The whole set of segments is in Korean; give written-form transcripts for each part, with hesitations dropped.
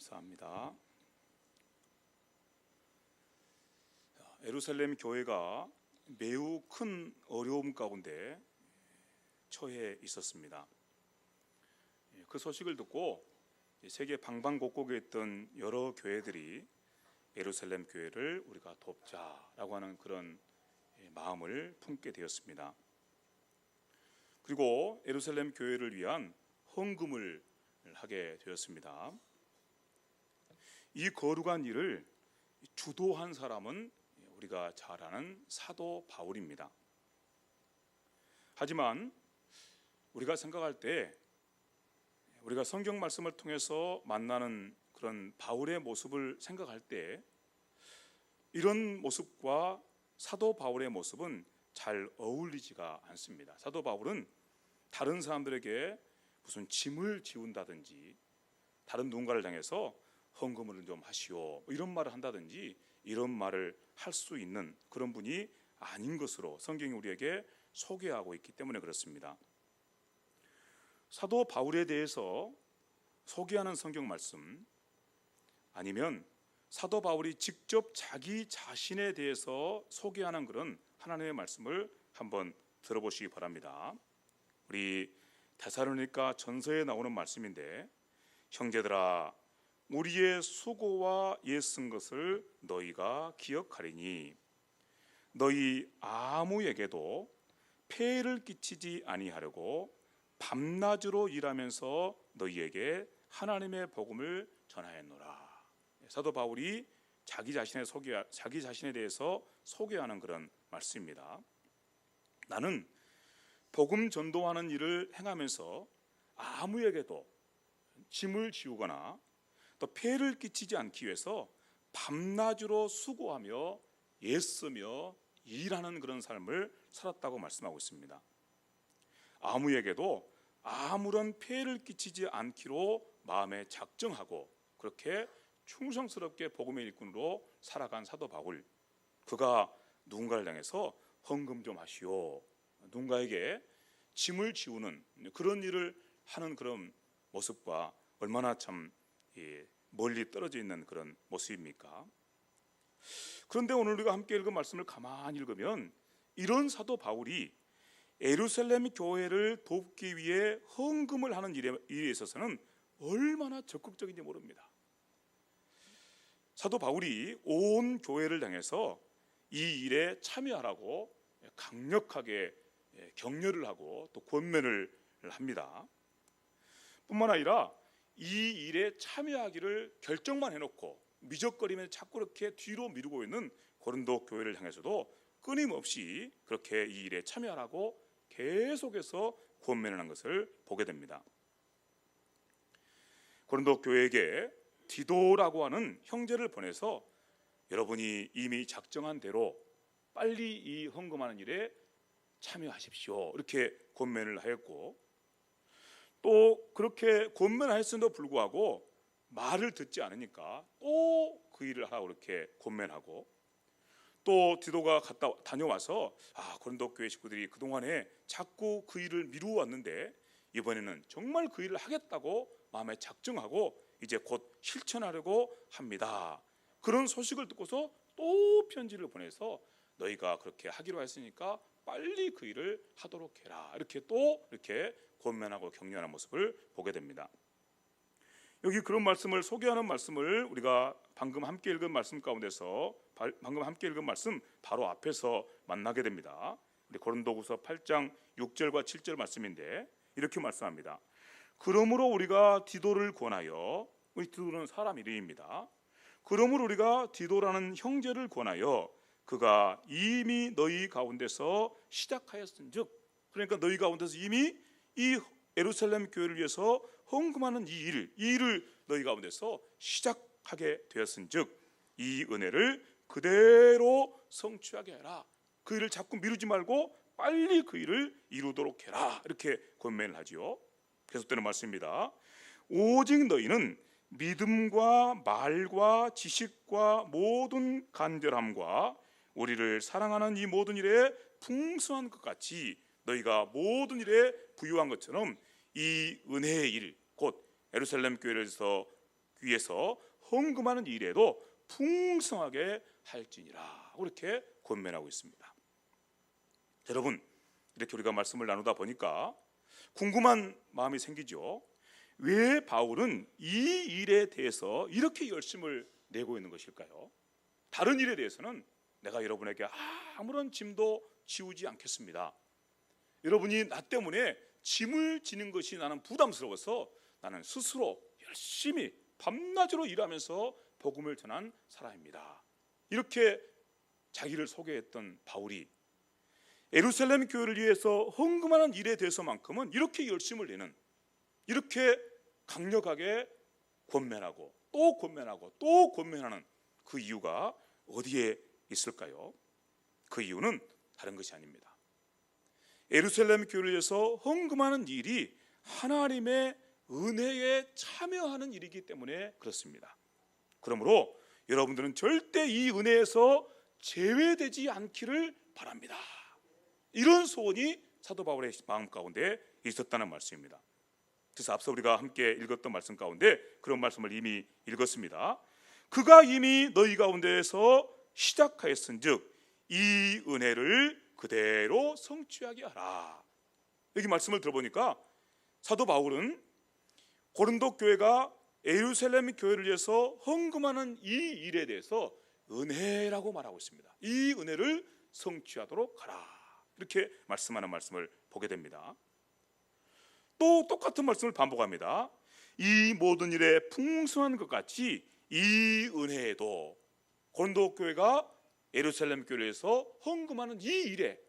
감사합니다. 예루살렘 교회가 매우 큰 어려움 가운데 처해 있었습니다. 그 소식을 듣고 세계 방방곡곡에 있던 여러 교회들이 예루살렘 교회를 우리가 돕자라고 하는 그런 마음을 품게 되었습니다. 그리고 예루살렘 교회를 위한 헌금을 하게 되었습니다. 이 거룩한 일을 주도한 사람은 우리가 잘 아는 사도 바울입니다. 하지만 우리가 생각할 때 우리가 성경 말씀을 통해서 만나는 그런 바울의 모습을 생각할 때 이런 모습과 사도 바울의 모습은 잘 어울리지가 않습니다. 사도 바울은 다른 사람들에게 무슨 짐을 지운다든지 다른 누군가를 향해서 헌금을 좀 하시오 이런 말을 한다든지 이런 말을 할 수 있는 그런 분이 아닌 것으로 성경이 우리에게 소개하고 있기 때문에 그렇습니다. 사도 바울에 대해서 소개하는 성경 말씀 아니면 사도 바울이 직접 자기 자신에 대해서 소개하는 그런 하나님의 말씀을 한번 들어보시기 바랍니다. 우리 데살로니가 전서에 나오는 말씀인데, 형제들아 우리의 수고와 애쓴 것을 너희가 기억하리니 너희 아무에게도 폐를 끼치지 아니하려고 밤낮으로 일하면서 너희에게 하나님의 복음을 전하였노라. 사도 바울이 자기 자신에 대해서 소개하는 그런 말씀입니다. 나는 복음 전도하는 일을 행하면서 아무에게도 짐을 지우거나 또 폐를 끼치지 않기 위해서 밤낮으로 수고하며 애쓰며 일하는 그런 삶을 살았다고 말씀하고 있습니다. 아무에게도 아무런 폐를 끼치지 않기로 마음에 작정하고 그렇게 충성스럽게 복음의 일꾼으로 살아간 사도 바울, 그가 누군가를 향해서 헌금 좀 하시오, 누군가에게 짐을 지우는 그런 일을 하는 그런 모습과 얼마나 참 멀리 떨어져 있는 그런 모습입니까? 그런데 오늘 우리가 함께 읽은 말씀을 가만히 읽으면 이런 사도 바울이 예루살렘 교회를 돕기 위해 헌금을 하는 일에 있어서는 얼마나 적극적인지 모릅니다. 사도 바울이 온 교회를 향해서 이 일에 참여하라고 강력하게 격려를 하고 또 권면을 합니다. 뿐만 아니라 이 일에 참여하기를 결정만 해놓고 미적거리면서 자꾸 이렇게 뒤로 미루고 있는 고린도 교회를 향해서도 끊임없이 그렇게 이 일에 참여하라고 계속해서 권면을 한 것을 보게 됩니다. 고린도 교회에게 디도라고 하는 형제를 보내서 여러분이 이미 작정한 대로 빨리 이 헌금하는 일에 참여하십시오 이렇게 권면을 하였고, 또 그렇게 권면하였음에도 불구하고 말을 듣지 않으니까 또 그 일을 하라고 이렇게 권면하고, 또 디도가 다녀와서 고린도 교회 식구들이 그동안에 자꾸 그 일을 미루어 왔는데 이번에는 정말 그 일을 하겠다고 마음에 작정하고 이제 곧 실천하려고 합니다. 그런 소식을 듣고서 또 편지를 보내서 너희가 그렇게 하기로 했으니까 빨리 그 일을 하도록 해라 이렇게 또 이렇게 권면하고 격려하는 모습을 보게 됩니다. 여기 그런 말씀을 소개하는 말씀을 우리가 방금 함께 읽은 말씀 가운데서 방금 함께 읽은 말씀 바로 앞에서 만나게 됩니다. 우리 고린도후서 8장 6절과 7절 말씀인데 이렇게 말씀합니다. 그러므로 우리가 디도를 권하여, 우리 디도는 사람 이름입니다. 그러므로 우리가 디도라는 형제를 권하여 그가 이미 너희 가운데서 시작하였은즉, 그러니까 너희 가운데서 이미 이 예루살렘 교회를 위해서 헌금하는 이 일을 너희 가운데서 시작하게 되었은즉 이 은혜를 그대로 성취하게 해라. 그 일을 자꾸 미루지 말고 빨리 그 일을 이루도록 해라 이렇게 권면을 하지요. 계속되는 말씀입니다. 오직 너희는 믿음과 말과 지식과 모든 간절함과 우리를 사랑하는 이 모든 일에 풍성한 것 같이 너희가 모든 일에 부유한 것처럼 이 은혜의 일, 곧 예루살렘 교회에서 위해서 헌금하는 일에도 풍성하게 할지니라, 그렇게 권면하고 있습니다. 여러분, 이렇게 우리가 말씀을 나누다 보니까 궁금한 마음이 생기죠. 왜 바울은 이 일에 대해서 이렇게 열심을 내고 있는 것일까요? 다른 일에 대해서는 내가 여러분에게 아무런 짐도 지우지 않겠습니다. 여러분이 나 때문에 짐을 지는 것이 나는 부담스러워서 나는 스스로 열심히 밤낮으로 일하면서 복음을 전한 사람입니다. 이렇게 자기를 소개했던 바울이 예루살렘 교회를 위해서 헌금하는 일에 대해서만큼은 이렇게 열심을 내는, 이렇게 강력하게 권면하고 또 권면하고 또 권면하는 그 이유가 어디에 있을까요? 그 이유는 다른 것이 아닙니다. 예루살렘 교회를 위해서 헌금하는 일이 하나님의 은혜에 참여하는 일이기 때문에 그렇습니다. 그러므로 여러분들은 절대 이 은혜에서 제외되지 않기를 바랍니다. 이런 소원이 사도 바울의 마음 가운데 있었다는 말씀입니다. 그래서 앞서 우리가 함께 읽었던 말씀 가운데 그런 말씀을 이미 읽었습니다. 그가 이미 너희 가운데에서 시작하였은즉 이 은혜를 그대로 성취하게 하라. 여기 말씀을 들어보니까 사도 바울은 고린도 교회가 예루살렘 교회를 위해서 헌금하는 이 일에 대해서 은혜라고 말하고 있습니다. 이 은혜를 성취하도록 하라, 이렇게 말씀하는 말씀을 보게 됩니다. 또 똑같은 말씀을 반복합니다. 이 모든 일에 풍성한 것 같이 이 은혜에도, 고린도 교회가 예루살렘 교회에서 헌금하는 이 일에,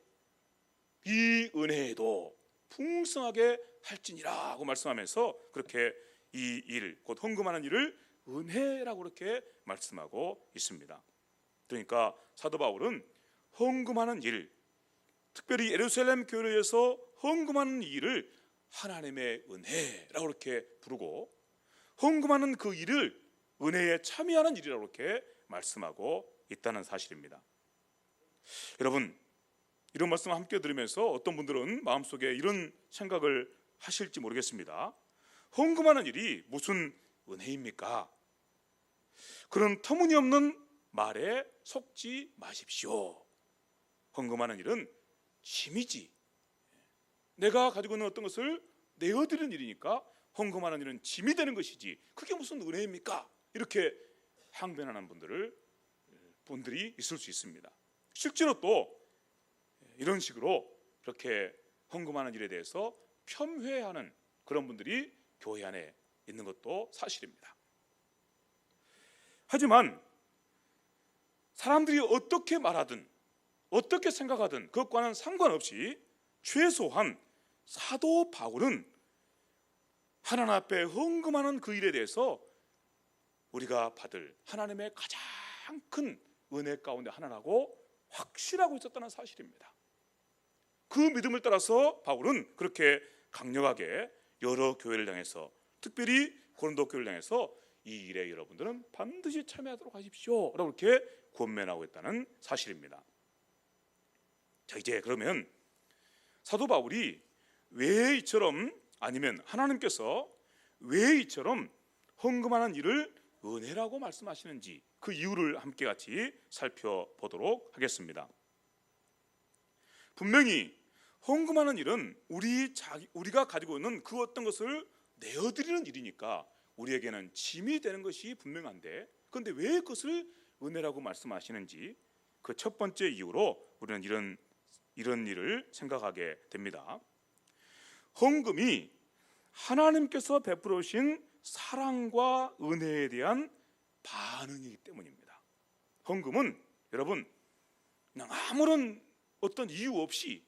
이 은혜에도 풍성하게 할지니라고 말씀하면서 그렇게 이 일, 곧 헌금하는 일을 은혜라고 그렇게 말씀하고 있습니다. 그러니까 사도 바울은 헌금하는 일, 특별히 예루살렘 교회를 위해서 헌금하는 일을 하나님의 은혜라고 이렇게 부르고, 헌금하는 그 일을 은혜에 참여하는 일이라고 이렇게 말씀하고 있다는 사실입니다. 여러분, 이런 말씀을 함께 들으면서 어떤 분들은 마음속에 이런 생각을 하실지 모르겠습니다. 헌금하는 일이 무슨 은혜입니까? 그런 터무니없는 말에 속지 마십시오. 헌금하는 일은 짐이지, 내가 가지고 있는 어떤 것을 내어드리는 일이니까 헌금하는 일은 짐이 되는 것이지 그게 무슨 은혜입니까? 이렇게 항변하는 분들이 있을 수 있습니다. 실제로 또 이런 식으로 그렇게 헌금하는 일에 대해서 폄훼하는 그런 분들이 교회 안에 있는 것도 사실입니다. 하지만 사람들이 어떻게 말하든 어떻게 생각하든 그것과는 상관없이 최소한 사도 바울은 하나님 앞에 헌금하는 그 일에 대해서 우리가 받을 하나님의 가장 큰 은혜 가운데 하나라고 확실하고 있었다는 사실입니다. 그 믿음을 따라서 바울은 그렇게 강력하게 여러 교회를 향해서, 특별히 고린도 교회를 향해서 이 일에 여러분들은 반드시 참여하도록 하십시오 라고 이렇게 권면하고 있다는 사실입니다. 자, 이제 그러면 사도 바울이 왜 이처럼, 아니면 하나님께서 왜 이처럼 헌금하는 일을 은혜라고 말씀하시는지 그 이유를 함께 같이 살펴보도록 하겠습니다. 분명히 헌금하는 일은 우리가 가지고 있는 그 어떤 것을 내어드리는 일이니까 우리에게는 짐이 되는 것이 분명한데, 그런데 왜 그것을 은혜라고 말씀하시는지 그 첫 번째 이유로 우리는 이런 일을 생각하게 됩니다. 헌금이 하나님께서 베풀어 주신 사랑과 은혜에 대한 반응이기 때문입니다. 헌금은 여러분 그냥 아무런 어떤 이유 없이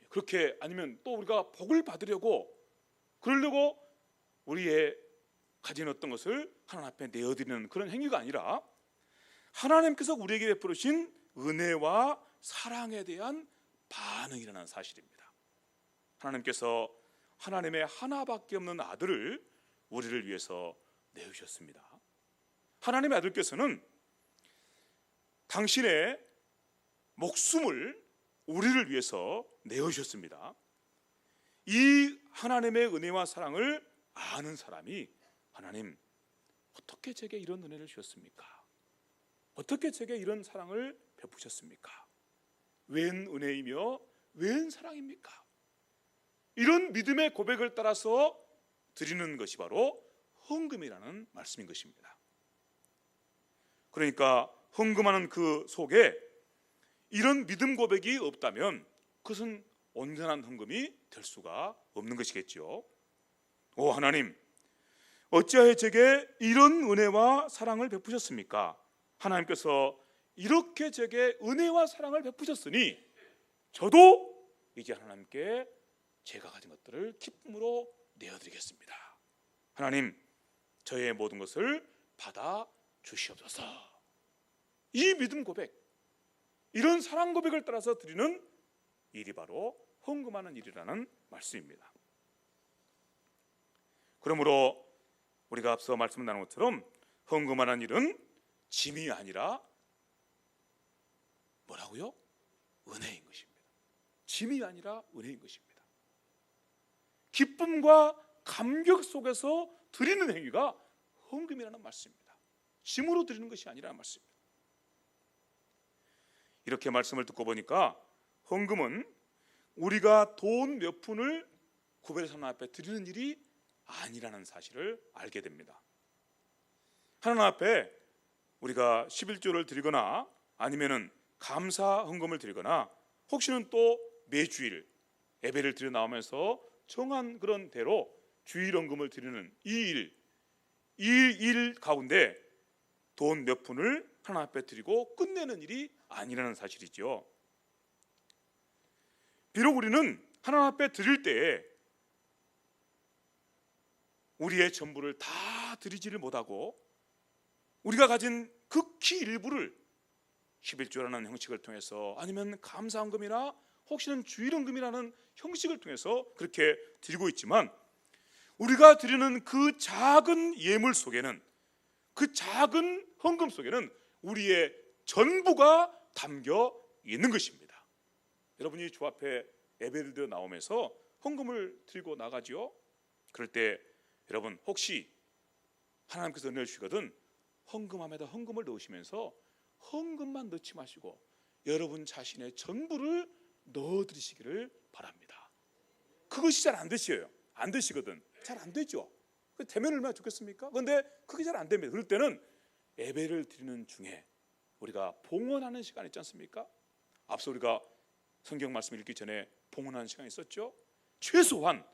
그렇게, 아니면 또 우리가 복을 받으려고 그러려고 우리의 가진 어떤 것을 하나님 앞에 내어드리는 그런 행위가 아니라 하나님께서 우리에게 베풀어 주신 은혜와 사랑에 대한 반응이라는 사실입니다. 하나님께서 하나님의 하나밖에 없는 아들을 우리를 위해서 내주셨습니다. 하나님의 아들께서는 당신의 목숨을 우리를 위해서 내어주셨습니다. 이 하나님의 은혜와 사랑을 아는 사람이 하나님, 어떻게 제게 이런 은혜를 주셨습니까? 어떻게 제게 이런 사랑을 베푸셨습니까? 웬 은혜이며 웬 사랑입니까? 이런 믿음의 고백을 따라서 드리는 것이 바로 헌금이라는 말씀인 것입니다. 그러니까 헌금하는 그 속에 이런 믿음 고백이 없다면 그것은 온전한 헌금이 될 수가 없는 것이겠죠. 오 하나님, 어찌하여 제게 이런 은혜와 사랑을 베푸셨습니까? 하나님께서 이렇게 제게 은혜와 사랑을 베푸셨으니 저도 이제 하나님께 제가 가진 것들을 기쁨으로 내어드리겠습니다. 하나님, 저의 모든 것을 받아 주시옵소서. 이 믿음 고백, 이런 사랑 고백을 따라서 드리는 일이 바로 헌금하는 일이라는 말씀입니다. 그러므로 우리가 앞서 말씀 나눈 것처럼 헌금하는 일은 짐이 아니라 뭐라고요? 은혜인 것입니다. 짐이 아니라 은혜인 것입니다. 기쁨과 감격 속에서 드리는 행위가 헌금이라는 말씀입니다. 짐으로 드리는 것이 아니라는 말씀입니다. 이렇게 말씀을 듣고 보니까 헌금은 우리가 돈 몇 푼을 구별해서 하나님 앞에 드리는 일이 아니라는 사실을 알게 됩니다. 하나님 앞에 우리가 11조를 드리거나 아니면은 감사 헌금을 드리거나 혹시는 또 매주일 예배를 드려 나오면서 정한 그런 대로 주일 헌금을 드리는 이 일 가운데 돈 몇 푼을 하나님 앞에 드리고 끝내는 일이 아니라는 사실이죠. 비록 우리는 하나님 앞에 드릴 때에 우리의 전부를 다 드리지를 못하고 우리가 가진 극히 일부를 11조라는 형식을 통해서 아니면 감사헌금이나 혹시는 주일헌금이라는 형식을 통해서 그렇게 드리고 있지만 우리가 드리는 그 작은 예물 속에는, 그 작은 헌금 속에는 우리의 전부가 담겨 있는 것입니다. 여러분이 주 앞에 예배를 드려 나오면서 헌금을 들고 나가지요. 그럴 때 여러분 혹시 하나님께서 은혜를 주시거든 헌금함에다 헌금을 넣으시면서 헌금만 넣지 마시고 여러분 자신의 전부를 넣어드리시기를 바랍니다. 그것이 잘 안 되시어요. 안 되시거든. 잘 안 되죠. 되면 얼마나 좋겠습니까? 그런데 그게 잘 안 됩니다. 그럴 때는 예배를 드리는 중에 우리가 봉헌하는 시간 있지 않습니까? 앞서 우리가 성경 말씀 읽기 전에 봉헌하는 시간이 있었죠. 최소한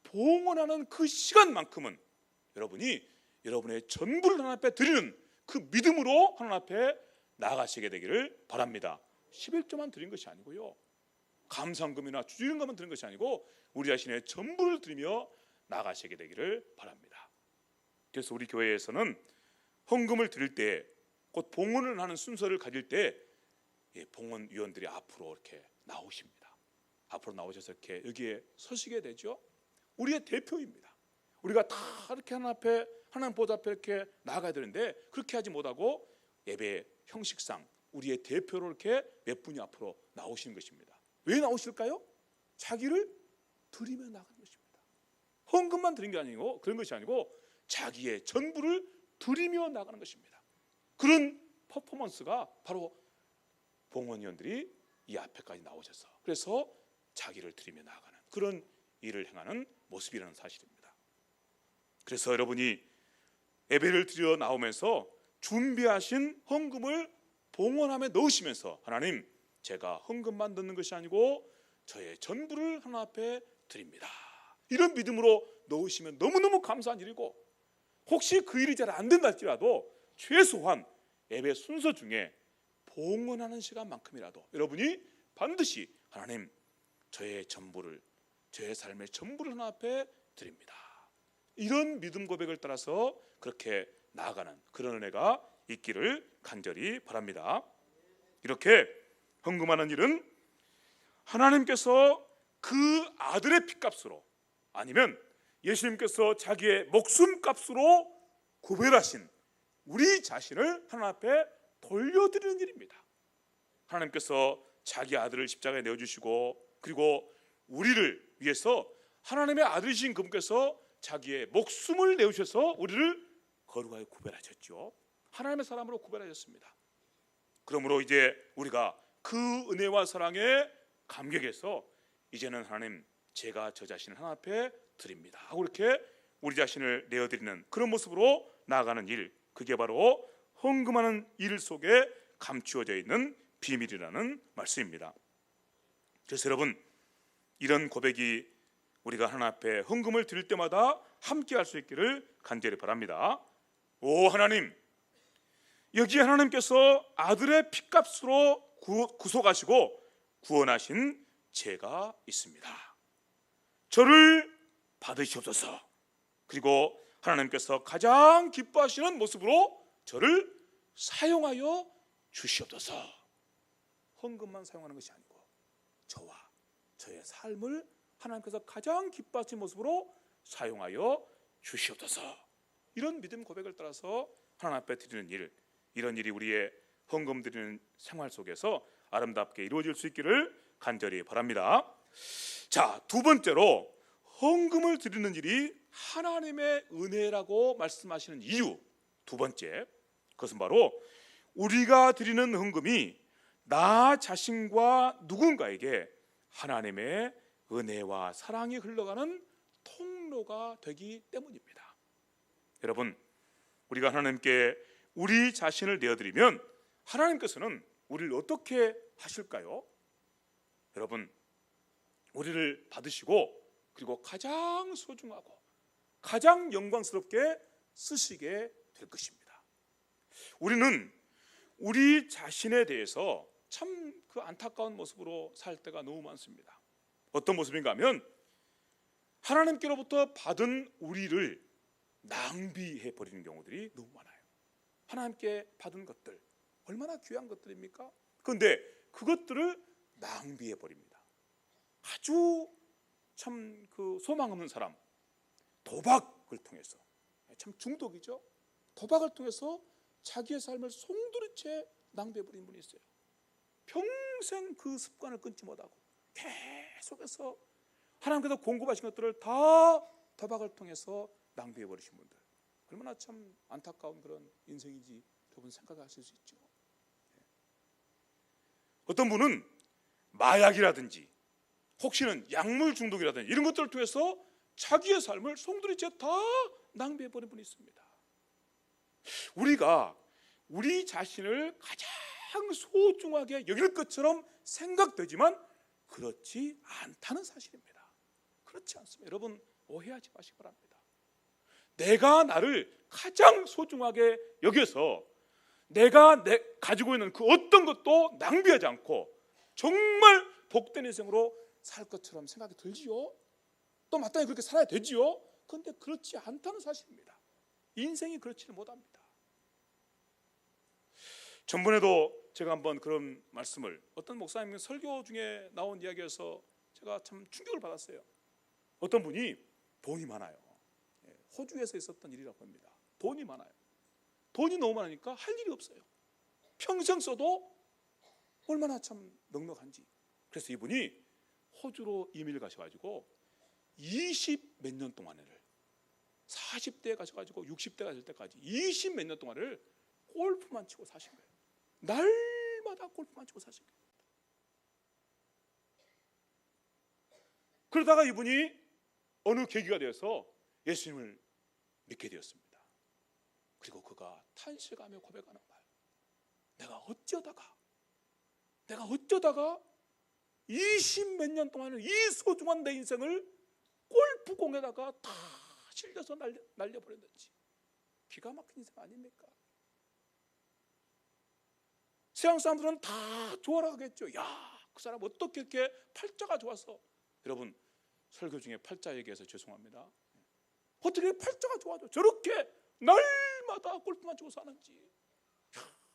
봉헌하는 그 시간만큼은 여러분이 여러분의 전부를 하나님 앞에 드리는 그 믿음으로 하나님 앞에 나아가시게 되기를 바랍니다. 11조만 드린 것이 아니고요, 감사헌금이나 주일헌금만 드린 것이 아니고 우리 자신의 전부를 드리며 나아가시게 되기를 바랍니다. 그래서 우리 교회에서는 헌금을 드릴 때, 곧 봉헌을 하는 순서를 가질 때 봉헌위원들이 앞으로 이렇게 나오십니다. 앞으로 나오셔서 이렇게 여기에 서시게 되죠. 우리의 대표입니다. 우리가 다 이렇게 하나님 앞에, 하나님 보좌 앞에 이렇게 나아가야 되는데 그렇게 하지 못하고 예배 형식상 우리의 대표로 이렇게 몇 분이 앞으로 나오시는 것입니다. 왜 나오실까요? 자기를 드리며 나가는 것입니다. 헌금만 드린 게 아니고, 그런 것이 아니고 자기의 전부를 드리며 나가는 것입니다. 그런 퍼포먼스가 바로 봉헌위원들이 이 앞에까지 나오셔서 그래서 자기를 드리며 나아가는 그런 일을 행하는 모습이라는 사실입니다. 그래서 여러분이 예배를 드려 나오면서 준비하신 헌금을 봉헌함에 넣으시면서 하나님, 제가 헌금만 넣는 것이 아니고 저의 전부를 하나님 앞에 드립니다, 이런 믿음으로 넣으시면 너무너무 감사한 일이고, 혹시 그 일이 잘 안 된다 할지라도 최소한 예배 순서 중에 봉헌하는 시간만큼이라도 여러분이 반드시 하나님, 저의 전부를, 저의 삶의 전부를 하나님 앞에 드립니다, 이런 믿음 고백을 따라서 그렇게 나아가는 그런 은혜가 있기를 간절히 바랍니다. 이렇게 헌금하는 일은 하나님께서 그 아들의 피값으로, 아니면 예수님께서 자기의 목숨값으로 구별하신 우리 자신을 하나님 앞에 돌려드리는 일입니다. 하나님께서 자기 아들을 십자가에 내어주시고, 그리고 우리를 위해서 하나님의 아들이신 그분께서 자기의 목숨을 내주셔서 우리를 거룩하게 구별하셨죠. 하나님의 사람으로 구별하셨습니다. 그러므로 이제 우리가 그 은혜와 사랑에 감격해서 이제는 하나님, 제가 저 자신을 하나님 앞에 드립니다 하고 이렇게 우리 자신을 내어드리는 그런 모습으로 나아가는 일, 그게 바로 헌금하는 일 속에 감추어져 있는 비밀이라는 말씀입니다. 그래서 여러분, 이런 고백이 우리가 하나님 앞에 헌금을 드릴 때마다 함께 할 수 있기를 간절히 바랍니다. 오 하나님, 여기 하나님께서 아들의 피값으로 구속하시고 구원하신 죄가 있습니다. 저를 받으시옵소서. 그리고 하나님께서 가장 기뻐하시는 모습으로 저를 사용하여 주시옵소서. 헌금만 사용하는 것이 아니고 저와 저의 삶을 하나님께서 가장 기뻐하시는 모습으로 사용하여 주시옵소서. 이런 믿음 고백을 따라서 하나님 앞에 드리는 일, 이런 일이 우리의 헌금 드리는 생활 속에서 아름답게 이루어질 수 있기를 간절히 바랍니다. 자, 두 번째로 헌금을 드리는 일이 하나님의 은혜라고 말씀하시는 이유, 두 번째, 그것은 바로 우리가 드리는 헌금이 나 자신과 누군가에게 하나님의 은혜와 사랑이 흘러가는 통로가 되기 때문입니다. 여러분, 우리가 하나님께 우리 자신을 내어드리면 하나님께서는 우리를 어떻게 하실까요? 여러분, 우리를 받으시고 그리고 가장 소중하고 가장 영광스럽게 쓰시게 될 것입니다. 우리는 우리 자신에 대해서 참 그 안타까운 모습으로 살 때가 너무 많습니다. 어떤 모습인가 하면 하나님께로부터 받은 우리를 낭비해 버리는 경우들이 너무 많아요. 하나님께 받은 것들 얼마나 귀한 것들입니까? 그런데 그것들을 낭비해 버립니다. 아주 참 그 소망 없는 사람, 도박을 통해서, 참 중독이죠. 도박을 통해서 자기의 삶을 송두리째 낭비해 버린 분이 있어요. 평생 그 습관을 끊지 못하고 계속해서 하나님께서 공급하신 것들을 다 도박을 통해서 낭비해 버리신 분들, 얼마나 참 안타까운 그런 인생인지 여러분 생각하실 수 있죠. 어떤 분은 마약이라든지 혹시는 약물 중독이라든지 이런 것들을 통해서 자기의 삶을 송두리째 다 낭비해 버린 분이 있습니다. 우리가 우리 자신을 가장 소중하게 여길 것처럼 생각되지만 그렇지 않다는 사실입니다. 그렇지 않습니다. 여러분, 오해하지 마시기 바랍니다. 내가 나를 가장 소중하게 여겨서 내가 가지고 있는 그 어떤 것도 낭비하지 않고 정말 복된 인생으로 살 것처럼 생각이 들지요. 또 마땅히 그렇게 살아야 되지요. 그런데 그렇지 않다는 사실입니다. 인생이 그렇지는 못합니다. 전번에도 제가 한번 그런 말씀을 어떤 목사님 설교 중에 나온 이야기에서 제가 참 충격을 받았어요. 어떤 분이 돈이 많아요. 호주에서 있었던 일이라고 합니다. 돈이 많아요. 돈이 너무 많으니까 할 일이 없어요. 평생 써도 얼마나 참 넉넉한지. 그래서 이분이 호주로 이민을 가셔가지고 20 몇 년 동안을 40대에 가셔가지고 60대가 될 때까지 20 몇 년 동안을 골프만 치고 사신 거예요. 날마다 골프만 치고 사신 거예요. 그러다가 이분이 어느 계기가 되어서 예수님을 믿게 되었습니다. 그리고 그가 탄식하며 고백하는 말, 내가 어쩌다가 20 몇 년 동안을 이 소중한 내 인생을 골프공에다가 다 실려서 날려버렸는지. 기가 막힌 인생 아닙니까? 세상 사람들은 다 좋아라 하겠죠. 야, 그 사람 어떻게 이렇게 팔자가 좋아서. 여러분, 설교 중에 팔자 얘기해서 죄송합니다. 어떻게 팔자가 좋아져? 저렇게 날마다 골프만 치고 사는지.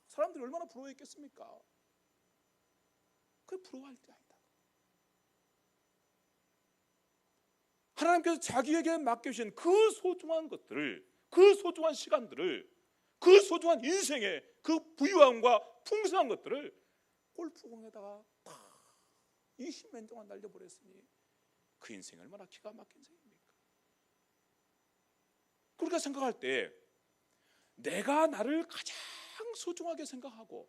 사람들이 얼마나 부러워했겠습니까? 그게 부러워할 게 아니다. 하나님께서 자기에게 맡겨주신 그 소중한 것들을, 그 소중한 시간들을, 그 소중한 인생의 그 부유함과 풍성한 것들을 골프공에다가 다 20년 동안 날려버렸으니 그 인생이 얼마나 기가 막힌 인생입니까? 그렇게 생각할 때 내가 나를 가장 소중하게 생각하고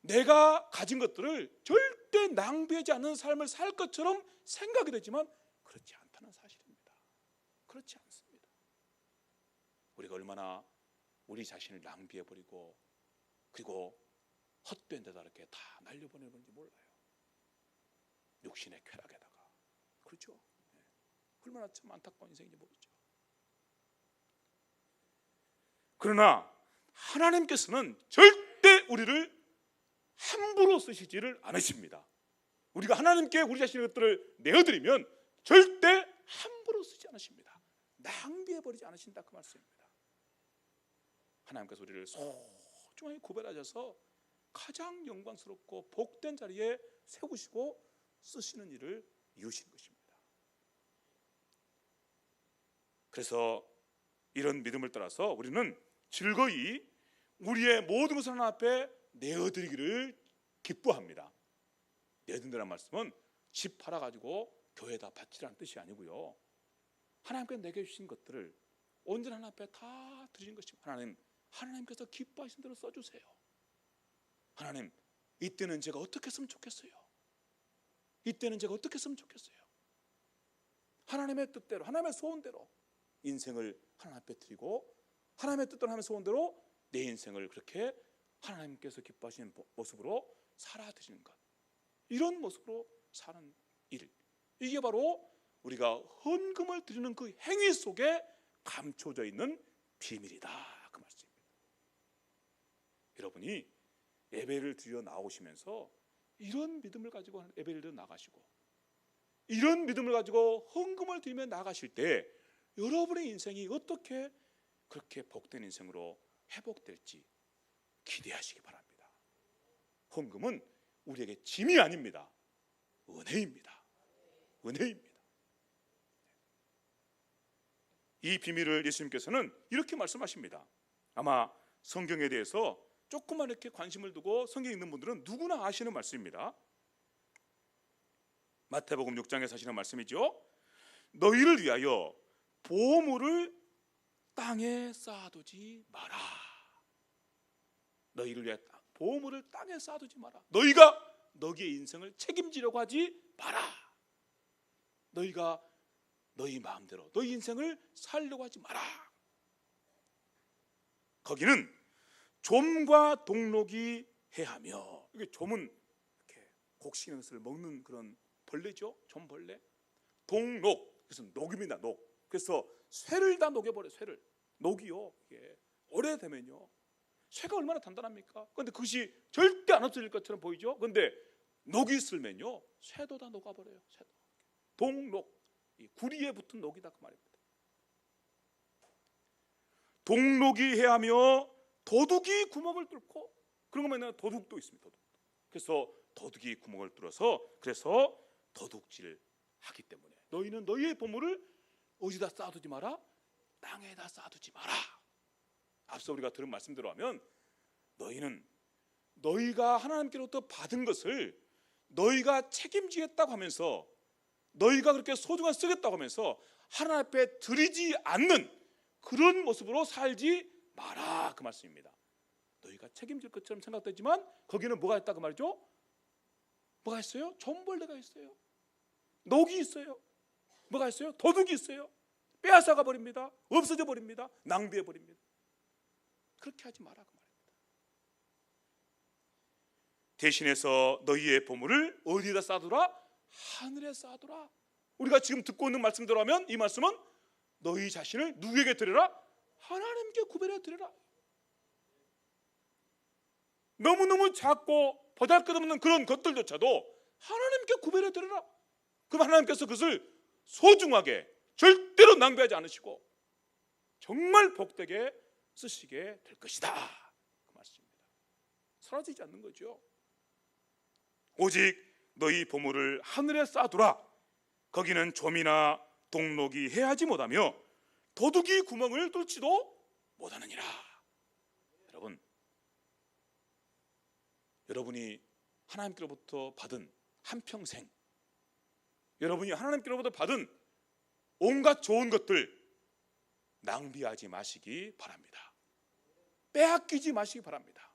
내가 가진 것들을 절대 낭비하지 않는 삶을 살 것처럼 생각이 되지만 그렇지 않다는 사실입니다. 그렇지 않습니다. 우리가 얼마나 우리 자신을 낭비해버리고 그리고 헛된 데다 이렇게 다 날려보내는지 몰라요. 육신의 쾌락에다가. 그렇죠? 얼마나 참 안타까운 인생인지 모르죠. 그러나 하나님께서는 절대 우리를 함부로 쓰시지를 않으십니다. 우리가 하나님께 우리 자신의 것들을 내어드리면 절대 함부로 쓰지 않으십니다. 낭비해버리지 않으신다 그 말씀입니다. 하나님께서 우리를 소중하게 구별하셔서 가장 영광스럽고 복된 자리에 세우시고 쓰시는 일을 이루신 것입니다. 그래서 이런 믿음을 따라서 우리는 즐거이 우리의 모든 것을 하나님 앞에 내어드리기를 기뻐합니다. 내어드린다는 말씀은 집 팔아가지고 교회에다 바치라는 뜻이 아니고요, 하나님께서 내게 주신 것들을 언제나 하나님 앞에 다 드리는 것입니다. 하나님께서 기뻐하신 대로 써주세요. 하나님, 이때는 제가 어떻게 했으면 좋겠어요? 이때는 제가 어떻게 했으면 좋겠어요? 하나님의 뜻대로, 하나님의 소원대로 인생을 하나님 앞에 드리고 하나님의 뜻대로, 하나님의 소원대로 내 인생을 그렇게 하나님께서 기뻐하시는 모습으로 살아드리는 것, 이런 모습으로 사는 일, 이게 바로 우리가 헌금을 드리는 그 행위 속에 감춰져 있는 비밀이다 그 말씀입니다. 여러분이 예배를 드려 나오시면서 이런 믿음을 가지고 예배를 드려 나가시고 이런 믿음을 가지고 헌금을 드리며 나가실 때 여러분의 인생이 어떻게 그렇게 복된 인생으로 회복될지 기대하시기 바랍니다. 헌금은 우리에게 짐이 아닙니다. 은혜입니다. 은혜입니다. 이 비밀을 예수님께서는 이렇게 말씀하십니다. 아마 성경에 대해서 조금만 이렇게 관심을 두고 성경에 있는 분들은 누구나 아시는 말씀입니다. 마태복음 6장에 사시는 말씀이죠. 너희를 위하여 보물을 땅에 쌓아두지 마라. 너희를 위해 보물을 땅에 쌓아두지 마라. 너희가 너희의 인생을 책임지려고 하지 마라. 너희가 너희 마음대로 너희 인생을 살려고 하지 마라. 거기는 좀과 동록이 해하며, 이게 좀은 이렇게 곡식이는 것을 먹는 그런 벌레죠. 좀벌레. 동록, 그래서 녹입니다. 녹. 그래서 쇠를 다 녹여버려요. 쇠를. 녹이요, 이게 오래되면요 쇠가 얼마나 단단합니까? 그런데 그것이 절대 안 없어질 것처럼 보이죠. 그런데 녹이 있으면요 쇠도 다 녹아버려요. 쇠도. 동록, 이 구리에 붙은 녹이다 그 말입니다. 동록이 해하며 도둑이 구멍을 뚫고, 그런 거면 도둑도 있습니다. 도둑. 그래서 도둑이 구멍을 뚫어서, 그래서 도둑질 하기 때문에 너희는 너희의 보물을 어디다 쌓아두지 마라? 땅에다 쌓아두지 마라. 앞서 우리가 들은 말씀대로 하면 너희는 너희가 하나님께로부터 받은 것을 너희가 책임지겠다고 하면서, 너희가 그렇게 소중하게 쓰겠다고 하면서 하나님 앞에 드리지 않는 그런 모습으로 살지 마라 그 말씀입니다. 너희가 책임질 것처럼 생각되지만 거기는 뭐가 있다 그 말이죠. 뭐가 있어요? 좀벌레가 있어요. 녹이 있어요. 뭐가 있어요? 도둑이 있어요. 빼앗아가 버립니다. 없어져 버립니다. 낭비해 버립니다. 그렇게 하지 마라 그 말입니다. 대신해서 너희의 보물을 어디에다 쌓아두라? 하늘에 쌓아두라. 우리가 지금 듣고 있는 말씀대로 하면 이 말씀은 너희 자신을 누구에게 드려라? 하나님께 구별해 드려라. 너무너무 작고 보잘것없는 그런 것들조차도 하나님께 구별해 드려라. 그럼 하나님께서 그것을 소중하게 절대로 낭비하지 않으시고 정말 복되게 쓰시게 될 것이다 그 말씀입니다. 사라지지 않는 거죠. 오직 너희 보물을 하늘에 쌓아두라. 거기는 좀이나 동록이 해하지 못하며 도둑이 구멍을 뚫지도 못하느니라. 여러분이 하나님께로부터 받은 한평생, 여러분이 하나님께로부터 받은 온갖 좋은 것들 낭비하지 마시기 바랍니다. 빼앗기지 마시기 바랍니다.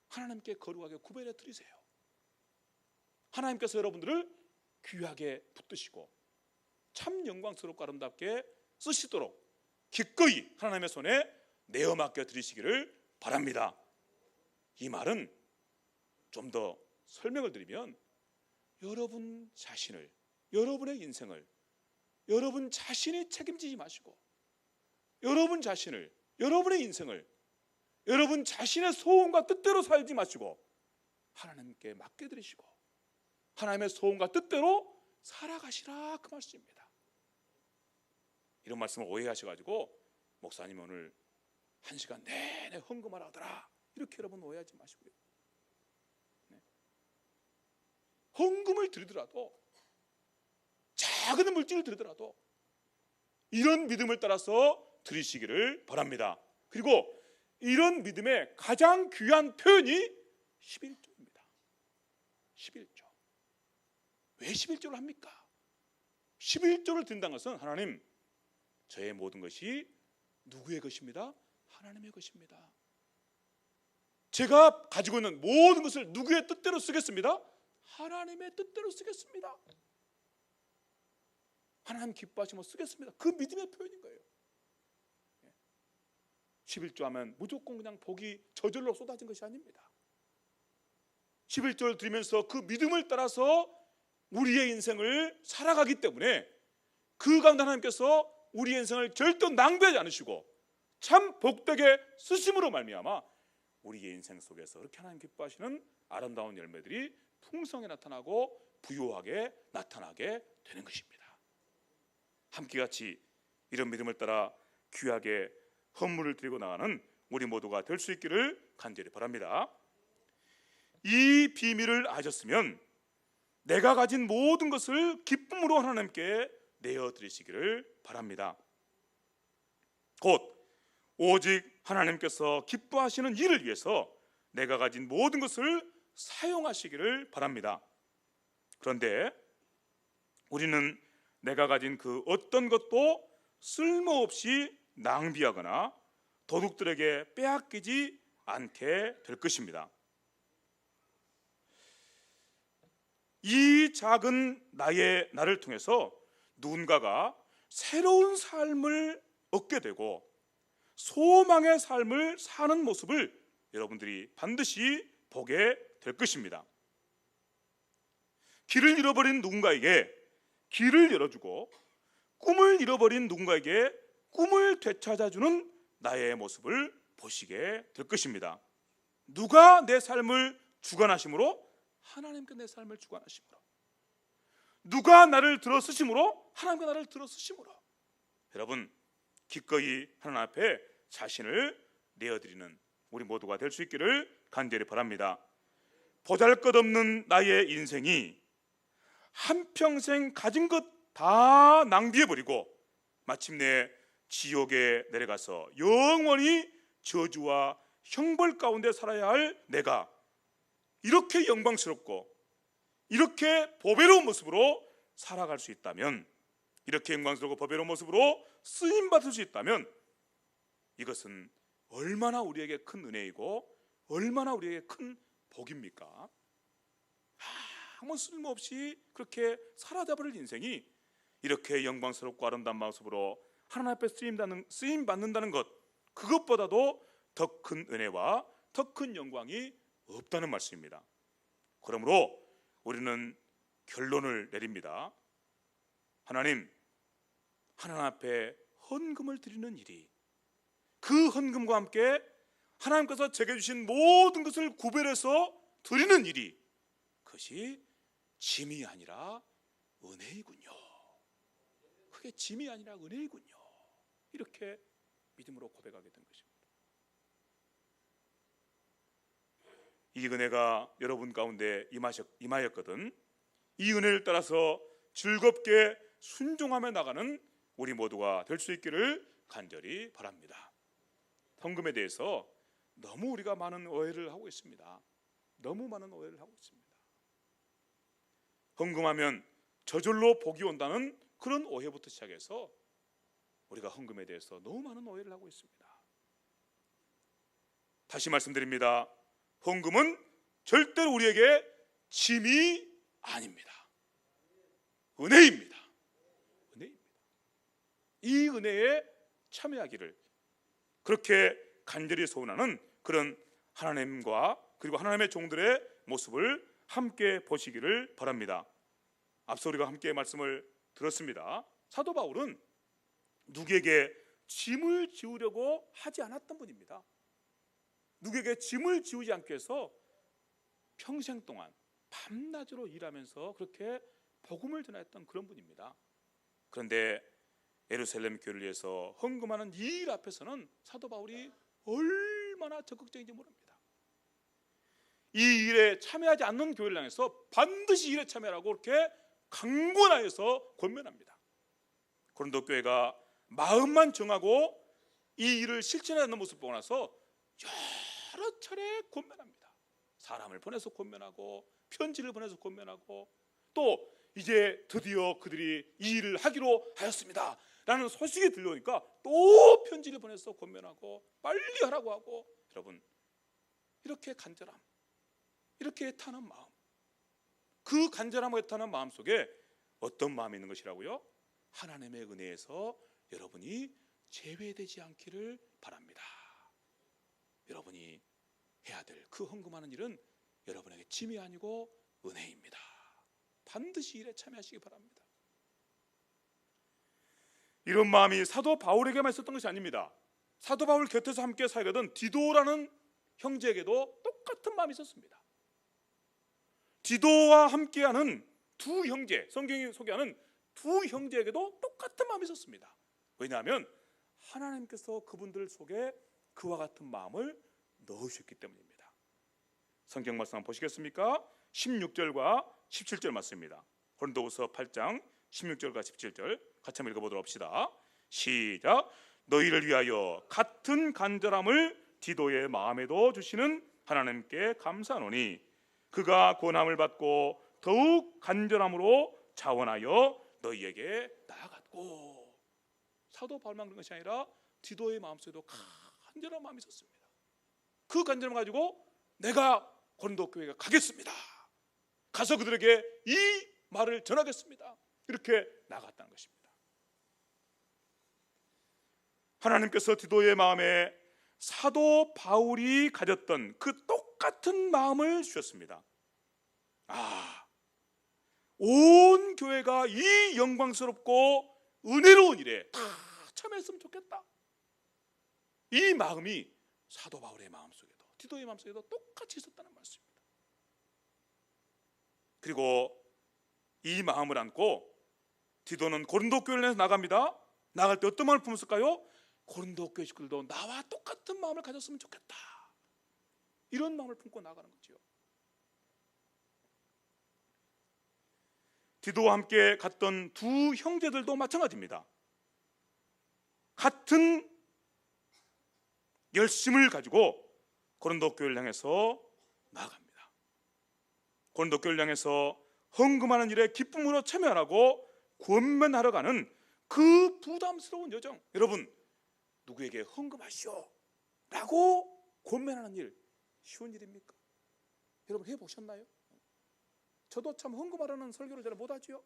하나님께 거룩하게 구별해 드리세요. 하나님께서 여러분들을 귀하게 붙드시고 참 영광스럽고 아름답게 쓰시도록 기꺼이 하나님의 손에 내어 맡겨 드리시기를 바랍니다. 이 말은 좀 더 설명을 드리면 여러분 자신을, 여러분의 인생을 여러분 자신이 책임지지 마시고 여러분 자신을, 여러분의 인생을 여러분 자신의 소원과 뜻대로 살지 마시고 하나님께 맡겨드리시고 하나님의 소원과 뜻대로 살아가시라, 그 말씀입니다. 이런 말씀을 오해하셔가지고 목사님 오늘 1시간 내내 헌금하라 하더라, 이렇게 여러분 오해하지 마시고요. 네. 헌금을 드리더라도, 작은 물질을 드리더라도 이런 믿음을 따라서 드리시기를 바랍니다. 그리고 이런 믿음의 가장 귀한 표현이 11조입니다. 11조. 왜 11조를 합니까? 11조를 드린다는 것은 하나님, 저의 모든 것이 누구의 것입니다? 하나님의 것입니다. 제가 가지고 있는 모든 것을 누구의 뜻대로 쓰겠습니다? 하나님의 뜻대로 쓰겠습니다. 하나님 기뻐하시면 쓰겠습니다. 그 믿음의 표현인 거예요. 11조 하면 무조건 그냥 복이 저절로 쏟아진 것이 아닙니다. 11조를 드리면서 그 믿음을 따라서 우리의 인생을 살아가기 때문에 그 가운데 하나님께서 우리의 인생을 절대 낭비하지 않으시고 참 복되게 쓰심으로 말미암아 우리의 인생 속에서 그렇게 하나님 기뻐하시는 아름다운 열매들이 풍성하게 나타나고 부유하게 나타나게 되는 것입니다. 함께 같이 이런 믿음을 따라 귀하게 헌물을 드리고 나가는 우리 모두가 될 수 있기를 간절히 바랍니다. 이 비밀을 아셨으면 내가 가진 모든 것을 기쁨으로 하나님께 내어드리시기를 바랍니다. 곧 오직 하나님께서 기뻐하시는 일을 위해서 내가 가진 모든 것을 사용하시기를 바랍니다. 그런데 우리는 내가 가진 그 어떤 것도 쓸모없이 낭비하거나 도둑들에게 빼앗기지 않게 될 것입니다. 이 작은 나를 통해서 누군가가 새로운 삶을 얻게 되고 소망의 삶을 사는 모습을 여러분들이 반드시 보게 될 것입니다. 길을 잃어버린 누군가에게 길을 열어주고 꿈을 잃어버린 누군가에게 꿈을 되찾아주는 나의 모습을 보시게 될 것입니다. 누가 내 삶을 주관하심으로? 하나님께 내 삶을 주관하심으로. 누가 나를 들어 쓰심으로? 하나님께 나를 들어 쓰심으로. 여러분, 기꺼이 하나님 앞에 자신을 내어드리는 우리 모두가 될 수 있기를 간절히 바랍니다. 보잘것없는 나의 인생이 한평생 가진 것 다 낭비해버리고 마침내 지옥에 내려가서 영원히 저주와 형벌 가운데 살아야 할 내가 이렇게 영광스럽고 이렇게 보배로운 모습으로 살아갈 수 있다면, 이렇게 영광스럽고 보배로운 모습으로 쓰임받을 수 있다면 이것은 얼마나 우리에게 큰 은혜이고 얼마나 우리에게 큰 복입니까? 아무 쓸모없이 그렇게 사라져버릴 인생이 이렇게 영광스럽고 아름다운 모습으로 하나님 앞에 쓰임 받는다는 것, 그것보다도 더 큰 은혜와 더 큰 영광이 없다는 말씀입니다. 그러므로 우리는 결론을 내립니다. 하나님 앞에 헌금을 드리는 일이, 그 헌금과 함께 하나님께서 제게 주신 모든 것을 구별해서 드리는 일이, 그것이 짐이 아니라 은혜이군요. 그게 짐이 아니라 은혜이군요. 이렇게 믿음으로 고백하게 된 것입니다. 이 은혜가 여러분 가운데 임하였거든 이 은혜를 따라서 즐겁게 순종하며 나가는 우리 모두가 될 수 있기를 간절히 바랍니다. 헌금에 대해서 너무 우리가 많은 오해를 하고 있습니다. 너무 많은 오해를 하고 있습니다. 헌금하면 저절로 복이 온다는 그런 오해부터 시작해서 우리가 헌금에 대해서 너무 많은 오해를 하고 있습니다. 다시 말씀드립니다. 헌금은 절대로 우리에게 짐이 아닙니다. 은혜입니다. 은혜입니다. 이 은혜에 참여하기를 그렇게 간절히 소원하는 그런 하나님과 그리고 하나님의 종들의 모습을 함께 보시기를 바랍니다. 앞서 우리가 함께 말씀을 들었습니다. 사도 바울은 누구에게 짐을 지우려고 하지 않았던 분입니다. 누구에게 짐을 지우지 않기 위해서 평생 동안 밤낮으로 일하면서 그렇게 복음을 전했던 그런 분입니다. 그런데 예루살렘 교회를 위해서 헌금하는 이 일 앞에서는 사도 바울이 얼마나 적극적인지 모릅니다. 이 일에 참여하지 않는 교회를 향해서 반드시 일에 참여하라고 그렇게 강권하여서 권면합니다. 고린도 교회가 마음만 정하고 이 일을 실천하는 모습을 보고 나서 여러 차례 권면합니다. 사람을 보내서 권면하고 편지를 보내서 권면하고 또 이제 드디어 그들이 이 일을 하기로 하였습니다 라는 소식이 들려오니까 또 편지를 보내서 권면하고 빨리 하라고 하고, 여러분 이렇게 간절함, 이렇게 애타는 마음, 그 간절함과 애타는 마음 속에 어떤 마음이 있는 것이라고요? 하나님의 은혜에서 여러분이 제외되지 않기를 바랍니다. 여러분이 해야 될 그 헌금하는 일은 여러분에게 짐이 아니고 은혜입니다. 반드시 일에 참여하시기 바랍니다. 이런 마음이 사도 바울에게만 있었던 것이 아닙니다. 사도 바울 곁에서 함께 살거든 디도라는 형제에게도 똑같은 마음이 있었습니다. 디도와 함께하는 두 형제, 성경이 소개하는 두 형제에게도 똑같은 마음이 있었습니다. 왜냐하면 하나님께서 그분들 속에 그와 같은 마음을 넣으셨기 때문입니다. 성경 말씀 한번 보시겠습니까? 16절과 17절 말씀입니다. 고린도후서 8장 16절과 17절 같이 한번 읽어보도록 합시다. 시작. 너희를 위하여 같은 간절함을 디도의 마음에도 주시는 하나님께 감사하노니 그가 권함을 받고 더욱 간절함으로 자원하여 너희에게 나아갔고. 사도 바울만 그런 것이 아니라 디도의 마음속에도 간절한 마음이 있었습니다. 그 간절함을 가지고 내가 고린도 교회에 가겠습니다, 가서 그들에게 이 말을 전하겠습니다, 이렇게 나갔다는 것입니다. 하나님께서 디도의 마음에 사도 바울이 가졌던 그 똑같은 마음을 주셨습니다. 온 교회가 이 영광스럽고 은혜로운 일에 다 참여했으면 좋겠다. 이 마음이 사도 바울의 마음속에도 디도의 마음속에도 똑같이 있었다는 말씀입니다. 그리고 이 마음을 안고 디도는 고린도 교회를 내서 나갑니다. 나갈 때 어떤 마음을 품었을까요? 고린도 교회 식구들도 나와 똑같은 마음을 가졌으면 좋겠다, 이런 마음을 품고 나가는 거죠. 디도와 함께 갔던 두 형제들도 마찬가지입니다. 같은 열심을 가지고 고린도 교회를 향해서 나아갑니다. 고린도 교회를 향해서 헌금하는 일에 기쁨으로 참여하라고 권면하러 가는 그 부담스러운 여정, 여러분 누구에게 헌금하시오 라고 권면하는 일 쉬운 일입니까? 여러분 해보셨나요? 저도 참 헌금하라는 설교를 잘 못하지요.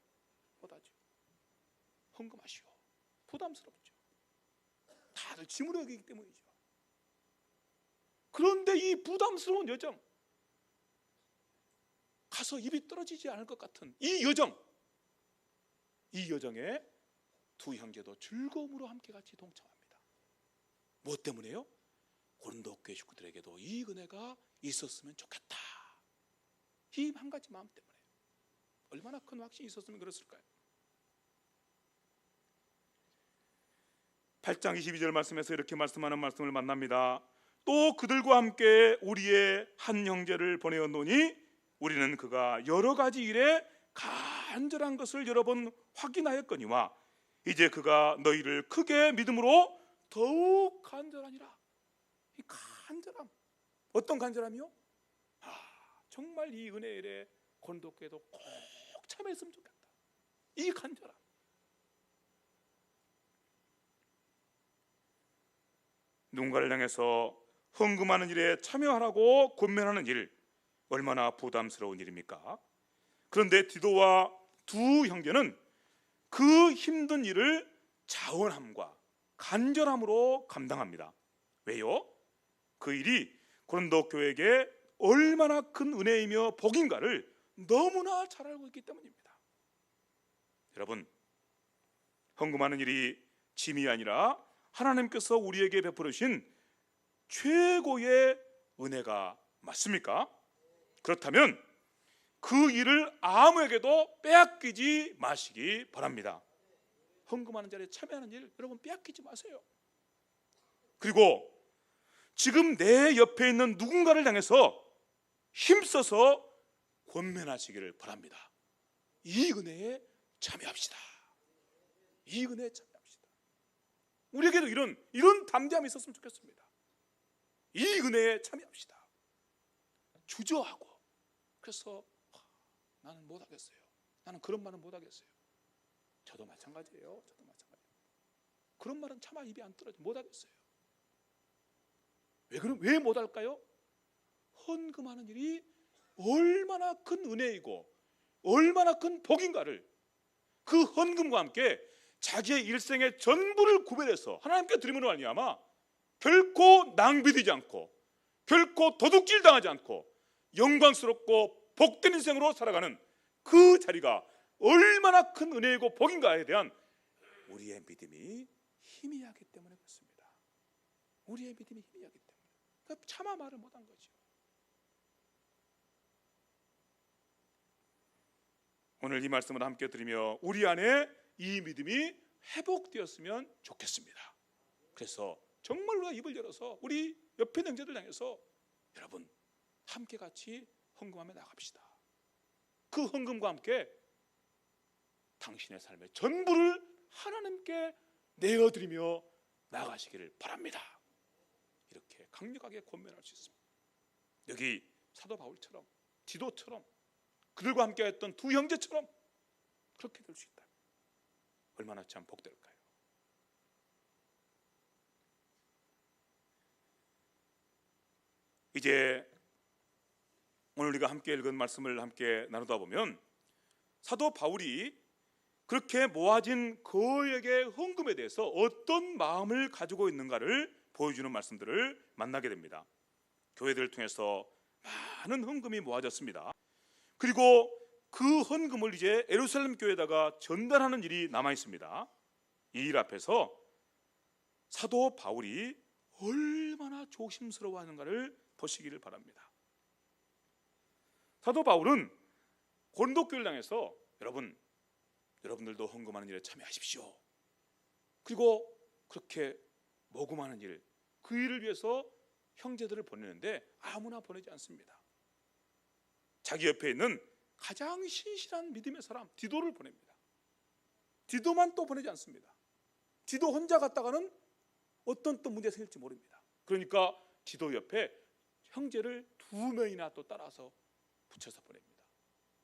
헌금하시오, 부담스럽죠. 다들 짐으로 여기기 때문이죠. 그런데 이 부담스러운 여정, 가서 입이 떨어지지 않을 것 같은 이 여정, 이 여정에 두 형제도 즐거움으로 함께 같이 동참합니다. 무엇 때문에요? 고린도 교회 식구들에게도 이 은혜가 있었으면 좋겠다, 이 한 가지 마음 때문에. 얼마나 큰 확신이 있었으면 그랬을까요? 8장 22절 말씀에서 이렇게 말씀하는 말씀을 만납니다. 또 그들과 함께 우리의 한 형제를 보내었노니 우리는 그가 여러 가지 일에 간절한 것을 여러 번 확인하였거니와 이제 그가 너희를 크게 믿음으로 더욱 간절하니라. 이 간절함, 어떤 간절함이요? 정말 이 은혜의 일에 고린도 교회도 꼭 참여했으면 좋겠다, 이 간절함. 누군가를 향해서 헌금하는 일에 참여하라고 권면하는 일, 얼마나 부담스러운 일입니까? 그런데 디도와 두 형제는 그 힘든 일을 자원함과 간절함으로 감당합니다. 왜요? 그 일이 고린도 교회에게 얼마나 큰 은혜이며 복인가를 너무나 잘 알고 있기 때문입니다. 여러분, 헌금하는 일이 짐이 아니라 하나님께서 우리에게 베풀으신 최고의 은혜가 맞습니까? 그렇다면 그 일을 아무에게도 빼앗기지 마시기 바랍니다. 헌금하는 자리에 참여하는 일 여러분 빼앗기지 마세요. 그리고 지금 내 옆에 있는 누군가를 향해서 힘써서 권면하시기를 바랍니다. 이 은혜에 참여합시다. 이 은혜에 참여합시다. 우리에게도 이런 담대함이 있었으면 좋겠습니다. 이 은혜에 참여합시다. 주저하고 그래서 나는 못하겠어요. 나는 그런 말은 못하겠어요. 저도 마찬가지예요. 그런 말은 차마 입이 안 떨어져. 못하겠어요. 왜 못할까요? 헌금하는 일이 얼마나 큰 은혜이고 얼마나 큰 복인가를 그 헌금과 함께 자기의 일생의 전부를 구별해서 하나님께 드림으로 말미암아 결코 낭비되지 않고 결코 도둑질 당하지 않고 영광스럽고 복된 인생으로 살아가는 그 자리가 얼마나 큰 은혜이고 복인가에 대한 우리의 믿음이 희미하기 때문에 그렇습니다. 우리의 믿음이 희미하기 때문에 그러니까 차마 말을 못한 거죠. 오늘 이 말씀을 함께 들으며 우리 안에 이 믿음이 회복되었으면 좋겠습니다. 그래서 정말 우리가 입을 열어서 우리 옆에 있는 형제들 향해서 여러분 함께 같이 헌금하며 나갑시다. 그 헌금과 함께 당신의 삶의 전부를 하나님께 내어드리며 나가시기를 바랍니다. 이렇게 강력하게 권면할 수 있습니다. 여기 사도 바울처럼 디도처럼 그들과 함께 했던 두 형제처럼 그렇게 될 수 있다. 얼마나 참 복될까요? 이제 오늘 우리가 함께 읽은 말씀을 함께 나누다 보면 사도 바울이 그렇게 모아진 거액의 헌금에 대해서 어떤 마음을 가지고 있는가를 보여주는 말씀들을 만나게 됩니다. 교회들을 통해서 많은 헌금이 모아졌습니다. 그리고 그 헌금을 이제 예루살렘 교회에다가 전달하는 일이 남아 있습니다. 이 일 앞에서 사도 바울이 얼마나 조심스러워하는가를 보시기를 바랍니다. 사도 바울은 고린도 교회를 향해서 여러분들도 헌금하는 일에 참여하십시오. 그리고 그렇게 모금하는 일, 그 일을 위해서 형제들을 보내는데 아무나 보내지 않습니다. 자기 옆에 있는 가장 신실한 믿음의 사람 디도를 보냅니다. 디도만 또 보내지 않습니다. 디도 혼자 갔다가는 어떤 또 문제가 생길지 모릅니다. 그러니까 디도 옆에 형제를 2명이나 또 따라서 붙여서 보냅니다.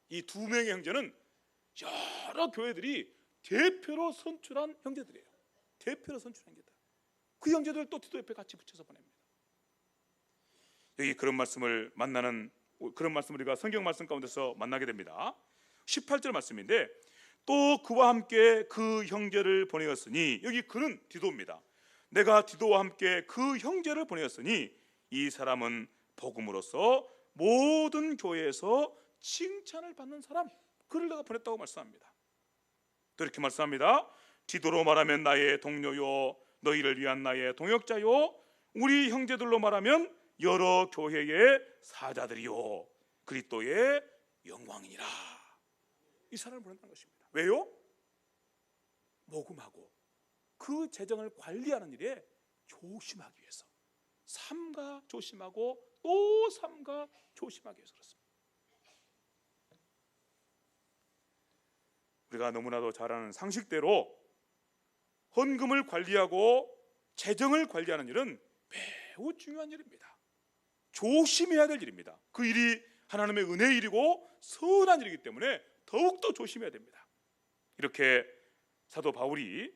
이 2명의 형제는 여러 교회들이 대표로 선출한 형제들이에요. 대표로 선출한 형제들. 그 형제들 또 디도 옆에 같이 붙여서 보냅니다. 여기 그런 말씀을 우리가 성경 말씀 가운데서 만나게 됩니다. 18절 말씀인데 또 그와 함께 그 형제를 보내었으니 여기 그는 디도입니다. 내가 디도와 함께 그 형제를 보내었으니 이 사람은 복음으로써 모든 교회에서 칭찬을 받는 사람, 그를 내가 보냈다고 말씀합니다. 또 이렇게 말씀합니다. 디도로 말하면 나의 동료요 너희를 위한 나의 동역자요 우리 형제들로 말하면 여러 교회의 사자들이요 그리스도의 영광이니라. 이 사람을 보낸다는 것입니다. 왜요? 모금하고 그 재정을 관리하는 일에 조심하기 위해서, 삼가 조심하고 또 삼가 조심하기 위해서 그렇습니다. 우리가 너무나도 잘 아는 상식대로 헌금을 관리하고 재정을 관리하는 일은 매우 중요한 일입니다. 조심해야 될 일입니다. 그 일이 하나님의 은혜의 일이고 선한 일이기 때문에 더욱더 조심해야 됩니다. 이렇게 사도 바울이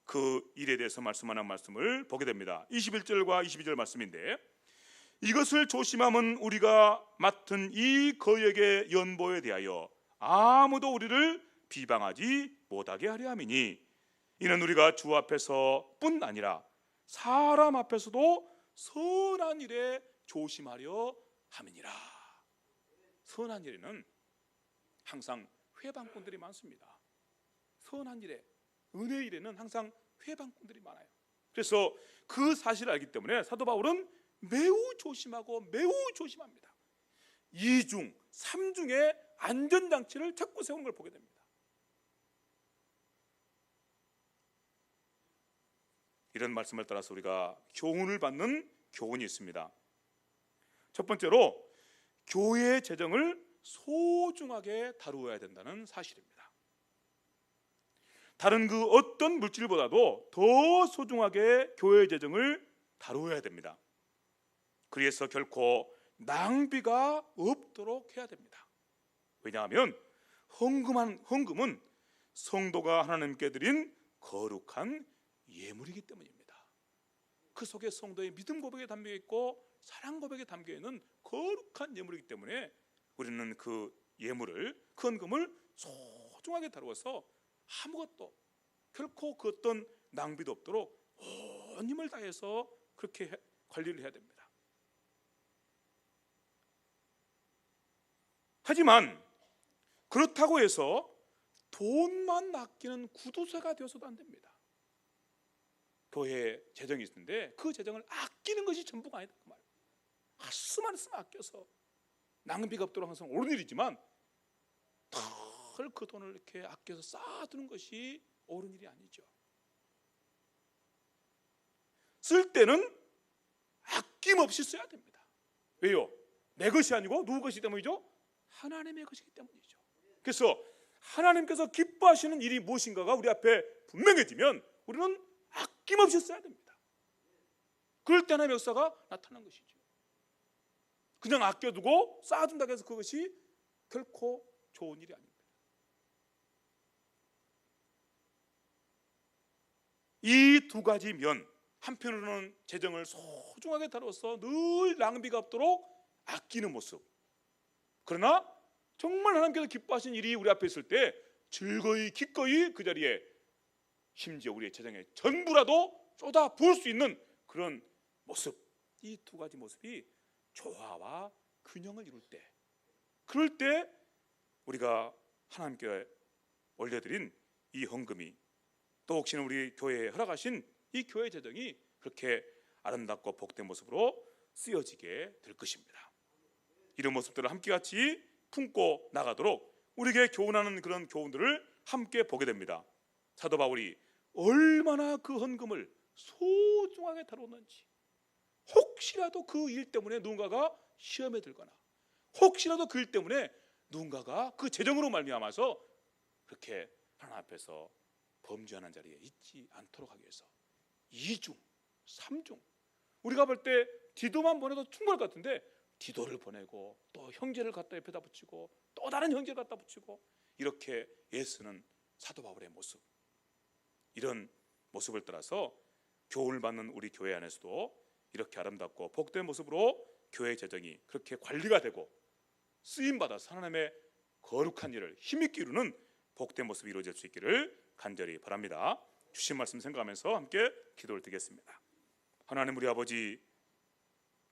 그 일에 대해서 말씀하는 말씀을 보게 됩니다. 21절과 22절 말씀인데 이것을 조심하면 우리가 맡은 이 거역의 연보에 대하여 아무도 우리를 비방하지 못하게 하려 함이니 이는 우리가 주 앞에서 뿐 아니라 사람 앞에서도 선한 일에 조심하려 함이니라. 선한 일에는 항상 회방꾼들이 많습니다. 선한 일에, 은혜 일에는 항상 회방꾼들이 많아요. 그래서 그 사실을 알기 때문에 사도 바울은 매우 조심하고 매우 조심합니다. 2중, 3중의 안전장치를 자꾸 세우는 걸 보게 됩니다. 이런 말씀을 따라서 우리가 교훈을 받는 교훈이 있습니다. 첫 번째로 교회의 재정을 소중하게 다루어야 된다는 사실입니다. 다른 그 어떤 물질보다도 더 소중하게 교회의 재정을 다루어야 됩니다. 그래서 결코 낭비가 없도록 해야 됩니다. 왜냐하면 헌금은 성도가 하나님께 드린 거룩한 예물이기 때문입니다. 그 속에 성도의 믿음 고백에 담겨 있고 사랑 고백에 담겨 있는 거룩한 예물이기 때문에 우리는 그 예물을, 그 헌금을 소중하게 다루어서 아무것도, 결코 그 어떤 낭비도 없도록 온 힘을 다해서 그렇게 관리를 해야 됩니다. 하지만 그렇다고 해서 돈만 아끼는 구두쇠가 되어서도 안 됩니다. 교회에 재정이 있는데 그 재정을 아끼는 것이 전부가 아니다 그 말. 수만 있으면 아껴서 낭비가 없도록 항상 옳은 일이지만 덜 그 돈을 이렇게 아껴서 쌓아두는 것이 옳은 일이 아니죠. 쓸 때는 아낌없이 써야 됩니다. 왜요? 내 것이 아니고 누구 것이 때문이죠? 하나님의 것이기 때문이죠. 그래서 하나님께서 기뻐하시는 일이 무엇인가가 우리 앞에 분명해지면 우리는 아낌없이 써야 됩니다. 그럴 때 하나님의 역사가 나타난 것이죠. 그냥 아껴두고 쌓아둔다고 해서 그것이 결코 좋은 일이 아닙니다. 이 두 가지 면, 한편으로는 재정을 소중하게 다뤄서 늘 낭비가 없도록 아끼는 모습, 그러나 정말 하나님께서 기뻐하신 일이 우리 앞에 있을 때 즐거이 기꺼이 그 자리에 심지어 우리의 재정의 전부라도 쏟아 부을 수 있는 그런 모습, 이 두 가지 모습이 조화와 균형을 이룰 때, 그럴 때 우리가 하나님께 올려드린 이 헌금이 또 혹시나 우리 교회에 허락하신 이 교회 재정이 그렇게 아름답고 복된 모습으로 쓰여지게 될 것입니다. 이런 모습들을 함께 같이 품고 나가도록 우리에게 교훈하는 그런 교훈들을 함께 보게 됩니다. 사도 바울이 얼마나 그 헌금을 소중하게 다루었는지, 혹시라도 그 일 때문에 누군가가 시험에 들거나 혹시라도 그 일 때문에 누군가가 그 재정으로 말미암아서 그렇게 하나님 앞에서 범죄하는 자리에 있지 않도록 하기 위해서 2중, 3중, 우리가 볼 때 디도만 보내도 충분할 것 같은데 디도를 보내고 또 형제를 갖다 옆에다 붙이고 또 다른 형제를 갖다 붙이고 이렇게 애쓰는 사도 바울의 모습, 이런 모습을 따라서 교훈을 받는 우리 교회 안에서도 이렇게 아름답고 복된 모습으로 교회 재정이 그렇게 관리가 되고 쓰임받아서 하나님의 거룩한 일을 힘있게 이루는 복된 모습이 이루어질 수 있기를 간절히 바랍니다. 주신 말씀 생각하면서 함께 기도를 드리겠습니다. 하나님 우리 아버지,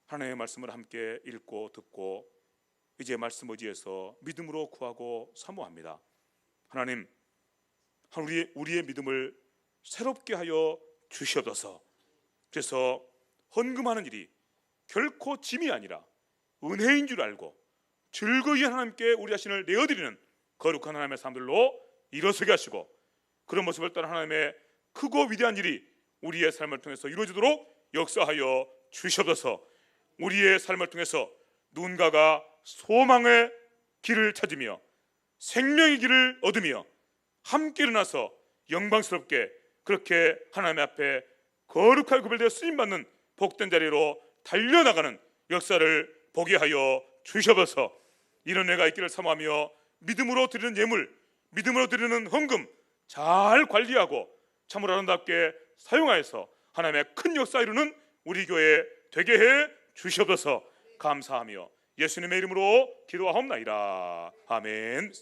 하나님의 말씀을 함께 읽고 듣고 이제 말씀 의지해서 믿음으로 구하고 사모합니다. 하나님, 우리의 믿음을 새롭게 하여 주시옵소서. 그래서 헌금하는 일이 결코 짐이 아니라 은혜인 줄 알고 즐거이 하나님께 우리 자신을 내어드리는 거룩한 하나님의 사람들로 일어서게 하시고, 그런 모습을 따라 하나님의 크고 위대한 일이 우리의 삶을 통해서 이루어지도록 역사하여 주시옵소서. 우리의 삶을 통해서 누군가가 소망의 길을 찾으며 생명의 길을 얻으며 함께 일어나서 영광스럽게 그렇게 하나님 앞에 거룩하게 구별되어 쓰임받는 복된 자리로 달려나가는 역사를 보게 하여 주시옵소서. 이런 애가 있기를 사모하며 믿음으로 드리는 예물, 믿음으로 드리는 헌금 잘 관리하고 참으로 아름답게 사용하여서 하나님의 큰 역사 이루는 우리 교회 되게 해 주시옵소서. 감사하며 예수님의 이름으로 기도하옵나이다. 아멘.